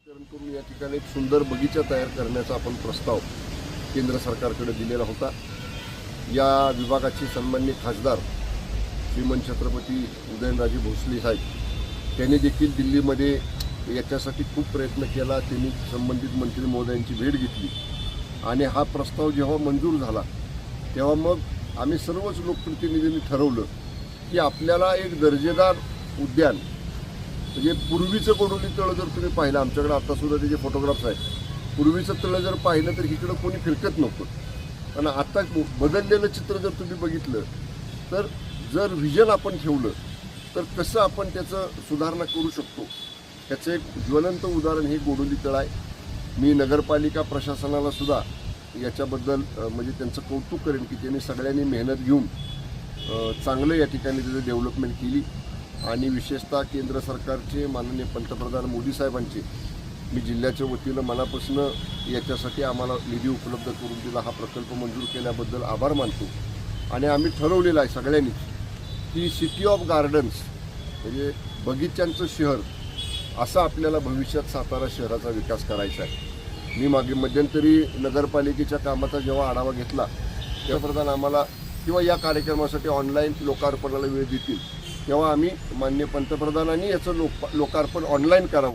करून या ठिकाणी एक सुंदर बगीचा तयार करण्याचा आपण प्रस्ताव केंद्र सरकारकडे दिलेला होता। या विभागाचे सन्माननीय खासदार श्रीमंत छत्रपती उदयनराजे भोसले साहेब त्यांनी देखील दिल्लीमध्ये याच्यासाठी खूप प्रयत्न केला। त्यांनी संबंधित मंत्री महोदयांची भेट घेतली आणि हा प्रस्ताव जेव्हा मंजूर झाला तेव्हा मग आम्ही सर्वच लोकप्रतिनिधींनी ठरवलं की आपल्याला एक दर्जेदार उद्यान म्हणजे पूर्वीचं गोडोली तळं जर तुम्ही पाहिलं, आमच्याकडे आत्तासुद्धा त्याचे फोटोग्राफ्स आहेत। पूर्वीचं तळं जर पाहिलं तर इकडं कोणी फिरकत नव्हतं आणि आता बदललेलं चित्र जर तुम्ही बघितलं तर जर व्हिजन आपण ठेवलं तर कसं आपण त्याचं सुधारणा करू शकतो त्याचं एक ज्वलंत उदाहरण हे गोडोली तळं आहे। मी नगरपालिका प्रशासनाला सुद्धा याच्याबद्दल म्हणजे त्यांचं कौतुक करेन की त्यांनी सगळ्यांनी मेहनत घेऊन चांगलं या ठिकाणी त्याचं डेव्हलपमेंट केली आणि विशेषतः केंद्र सरकारचे माननीय पंतप्रधान मोदी साहेबांचे मी जिल्ह्याच्या वतीनं मनापासून याच्यासाठी आम्हाला निधी उपलब्ध करून दिला, हा प्रकल्प मंजूर केल्याबद्दल आभार मानतो। आणि आम्ही ठरवलेलं आहे सगळ्यांनी की सिटी ऑफ गार्डन्स म्हणजे बगीच्यांचं शहर असं आपल्याला भविष्यात सातारा शहराचा विकास करायचा आहे। मी मागे मध्यंतरी नगरपालिकेच्या कामाचा जेव्हा आढावा घेतला पंतप्रधान आम्हाला किंवा या कार्यक्रमासाठी ऑनलाईन लोकार्पणाला वेळ देतील तेव्हा आम्ही माननीय पंतप्रधानांनी याचं लोकार्पण ऑनलाईन करावं